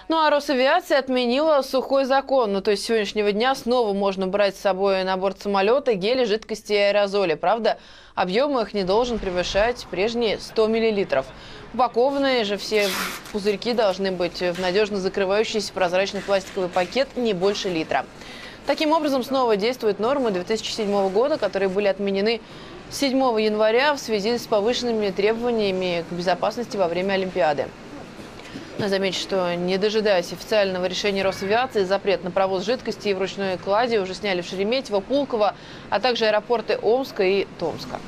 Ну а Росавиация отменила сухой закон. Ну то есть с сегодняшнего дня снова можно брать с собой на борт самолета гели, жидкости и аэрозоли. Правда, объем их не должен превышать прежние 100 миллилитров. Упакованные же все пузырьки должны быть в надежно закрывающийся прозрачный пластиковый пакет не больше литра. Таким образом, снова действуют нормы 2007 года, которые были отменены 7 января в связи с повышенными требованиями к безопасности во время Олимпиады. Замечу, что, не дожидаясь официального решения Росавиации, запрет на провоз жидкости и в ручной клади уже сняли в Шереметьево, Пулково, а также аэропорты Омска и Томска.